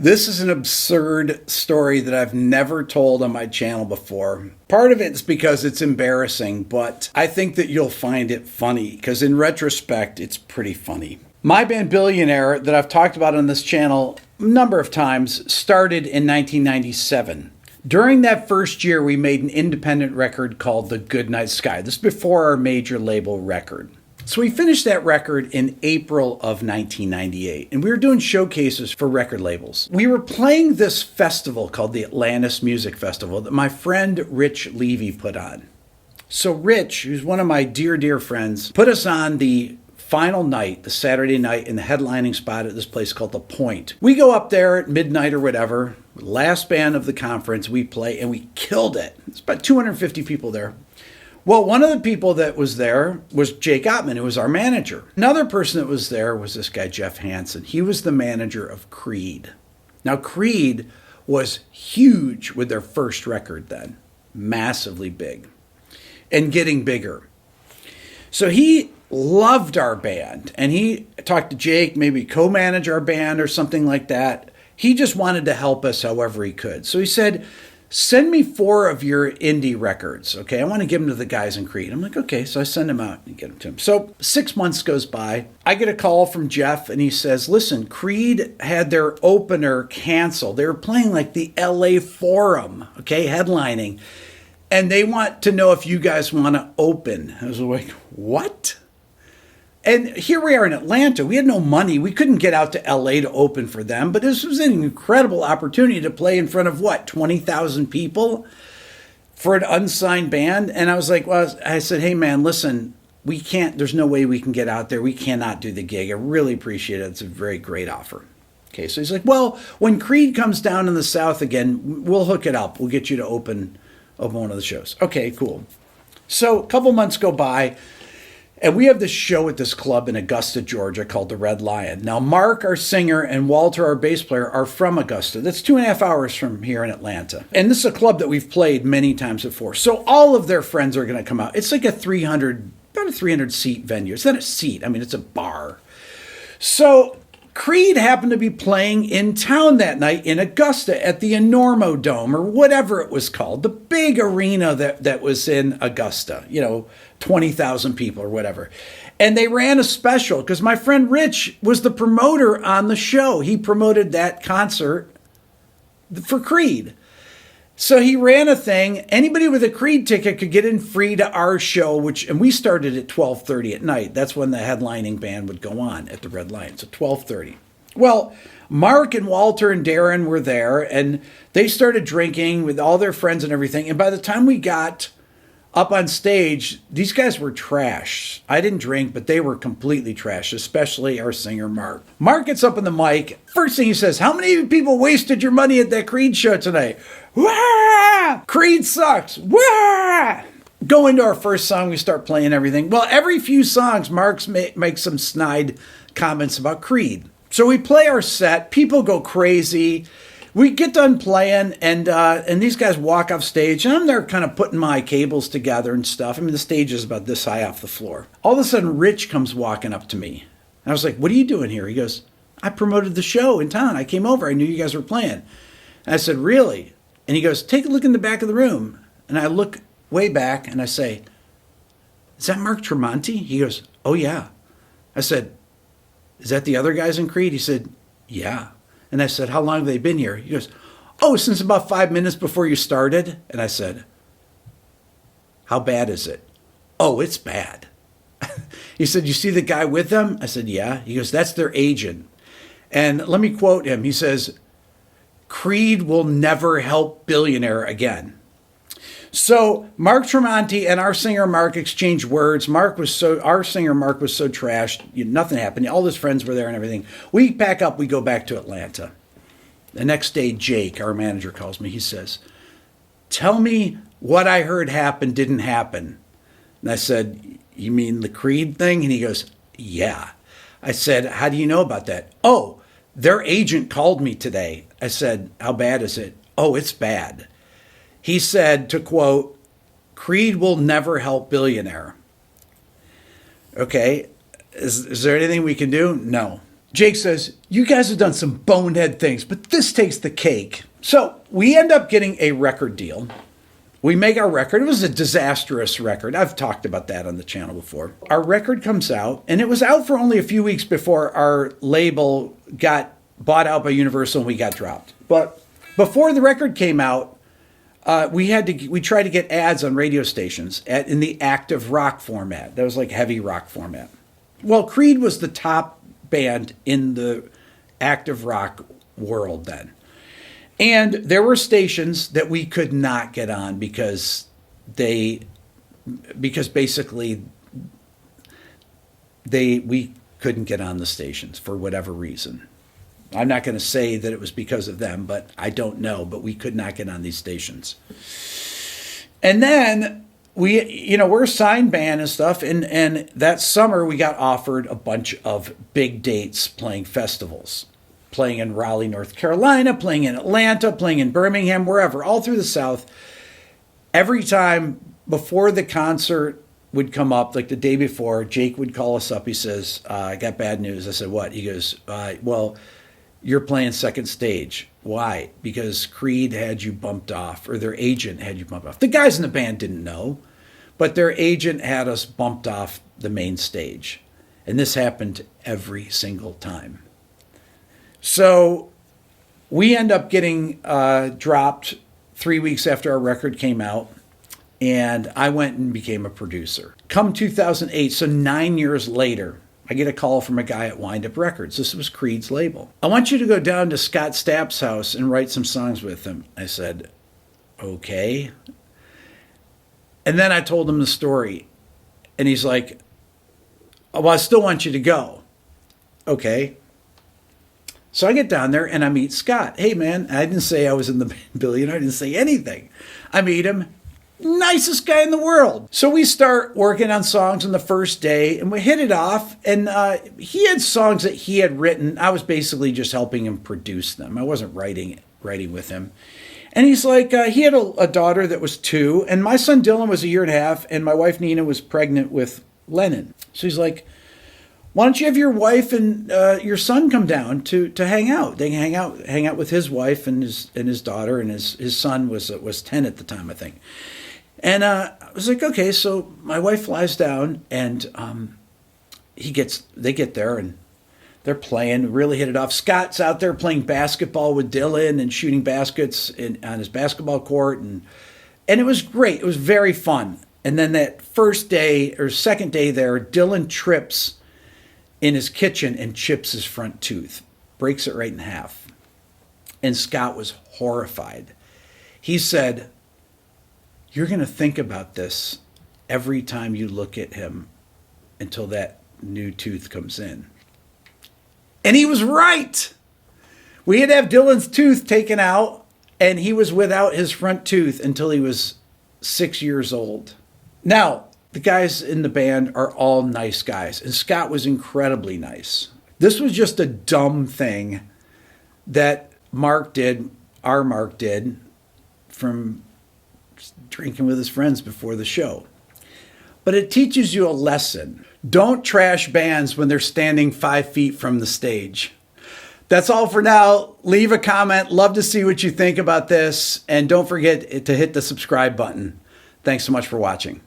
This is an absurd story that I've never told on my channel before. Part of it's because it's embarrassing, but I think that you'll find it funny because in retrospect, it's pretty funny. My band Billionaire that I've talked about on this channel a number of times started in 1997. During that first year, we made an independent record called The Goodnight Sky. This is before our major label record. So we finished that record in April of 1998, and we were doing showcases for record labels. We were playing this festival called the Atlantis Music Festival that my friend Rich Levy put on. So Rich, who's one of my dear, dear friends, put us on the final night, the Saturday night, in the headlining spot at this place called The Point. We go up there at midnight or whatever, last band of the conference, we play, and we killed it. It's about 250 people there. Well, one of the people that was there was Jake Ottman, who was our manager. Another person that was there was this guy, Jeff Hansen. He was the manager of Creed. Now, Creed was huge with their first record then, massively big, and getting bigger. So he loved our band, and he talked to Jake, maybe co-manage our band or something like that. He just wanted to help us however he could. So he said, send me 4 of your indie records, okay? I want to give them to the guys in Creed. I'm like, okay. So I send them out and get them to him. So 6 months goes by. I get a call from Jeff, and he says, listen, Creed had their opener canceled. They were playing like the LA Forum, okay, headlining. And they want to know if you guys want to open. I was like, what? And here we are in Atlanta. We had no money. We couldn't get out to LA to open for them. But this was an incredible opportunity to play in front of, 20,000 people for an unsigned band. And I was like, well, I said, hey, man, listen, we can't, there's no way we can get out there. We cannot do the gig. I really appreciate it. It's a very great offer. Okay, so he's like, well, when Creed comes down in the South again, we'll hook it up. We'll get you to open one of the shows. Okay, cool. So a couple months go by. And we have this show at this club in Augusta, Georgia called the Red Lion. Now, Mark, our singer, and Walter, our bass player, are from Augusta. That's 2.5 hours from here in Atlanta. And this is a club that we've played many times before. So all of their friends are going to come out. It's like about a 300-seat venue. It's not a seat. I mean, it's a bar. So Creed happened to be playing in town that night in Augusta at the Enormo Dome, or whatever it was called, the big arena that was in Augusta, 20,000 people or whatever. And they ran a special because my friend Rich was the promoter on the show. He promoted that concert for Creed. So he ran a thing. Anybody with a Creed ticket could get in free to our show, and we started at 12:30 at night. That's when the headlining band would go on at the Red Lion. So 12:30. Well, Mark and Walter and Darren were there, and they started drinking with all their friends and everything. And by the time we got up on stage, these guys were trash. I didn't drink, but they were completely trash, especially our singer, Mark. Mark gets up on the mic. First thing he says, how many people wasted your money at that Creed show tonight? Wah! Creed sucks. Wah! Go into our first song, we start playing everything. Well, every few songs, Mark makes some snide comments about Creed. So we play our set. People go crazy. We get done playing, and these guys walk off stage, and I'm there kind of putting my cables together and stuff. I mean, the stage is about this high off the floor. All of a sudden, Rich comes walking up to me. And I was like, what are you doing here? He goes, I promoted the show in town. I came over. I knew you guys were playing. And I said, really? And he goes, take a look in the back of the room. And I look way back, and I say, is that Mark Tremonti? He goes, oh, yeah. I said, is that the other guys in Creed? He said, yeah. And I said, how long have they been here? He goes, oh, since about 5 minutes before you started. And I said, how bad is it? Oh, it's bad. He said, you see the guy with them? I said, yeah. He goes, that's their agent. And let me quote him. He says, Creed will never help Billionaire again. So Mark Tremonti and our singer Mark exchanged words. Our singer Mark was so trashed, nothing happened. All his friends were there and everything. We pack up, we go back to Atlanta. The next day, Jake, our manager, calls me. He says, tell me what I heard happened didn't happen. And I said, you mean the Creed thing? And he goes, yeah. I said, how do you know about that? Oh, their agent called me today. I said, how bad is it? Oh, it's bad. He said, to quote, Creed will never help Billionaire. Okay, is there anything we can do? No. Jake says, you guys have done some bonehead things, but this takes the cake. So we end up getting a record deal. We make our record. It was a disastrous record. I've talked about that on the channel before. Our record comes out, and it was out for only a few weeks before our label got bought out by Universal and we got dropped. But before the record came out, we tried to get ads on radio stations in the active rock format. That was like heavy rock format. Well, Creed was the top band in the active rock world then. And there were stations that we could not get on because basically we couldn't get on the stations for whatever reason. I'm not going to say that it was because of them, but I don't know, but we could not get on these stations. And then we're a signed band and stuff. And that summer we got offered a bunch of big dates playing festivals. Playing in Raleigh, North Carolina, playing in Atlanta, playing in Birmingham, wherever, all through the South. Every time before the concert would come up, like the day before, Jake would call us up. He says, I got bad news. I said, what? He goes, well, you're playing second stage. Why? Because Creed had you bumped off, or their agent had you bumped off. The guys in the band didn't know, but their agent had us bumped off the main stage. And this happened every single time. So we end up getting dropped 3 weeks after our record came out, and I went and became a producer. Come 2008, so 9 years later, I get a call from a guy at Wind Up Records. This was Creed's label. I want you to go down to Scott Stapp's house and write some songs with him. I said, okay. And then I told him the story, and he's like, oh, well, I still want you to go. Okay. So I get down there and I meet Scott. Hey, man, I didn't say I was in the billion. I didn't say anything. I meet him. Nicest guy in the world. So we start working on songs on the first day and we hit it off. And he had songs that he had written. I was basically just helping him produce them. I wasn't writing with him. And he's like, he had a daughter that was 2. And my son Dylan was a year and a half. And my wife Nina was pregnant with Lennon. So he's like, why don't you have your wife and your son come down to hang out? They can hang out with his wife and his daughter, and his son was 10 at the time, I think. And I was like, okay. So my wife flies down, and they get there, and they're playing, really hit it off. Scott's out there playing basketball with Dylan and shooting baskets on his basketball court, and it was great. It was very fun. And then that first day or second day there, Dylan trips in his kitchen and chips his front tooth, breaks it right in half. And Scott was horrified. He said, you're going to think about this every time you look at him until that new tooth comes in. And he was right. We had to have Dylan's tooth taken out, and he was without his front tooth until he was 6 years old. Now, the guys in the band are all nice guys, and Scott was incredibly nice. This was just a dumb thing that Mark did from drinking with his friends before the show. But it teaches you a lesson. Don't trash bands when they're standing 5 feet from the stage. That's all for now. Leave a comment. Love to see what you think about this. And don't forget to hit the subscribe button. Thanks so much for watching.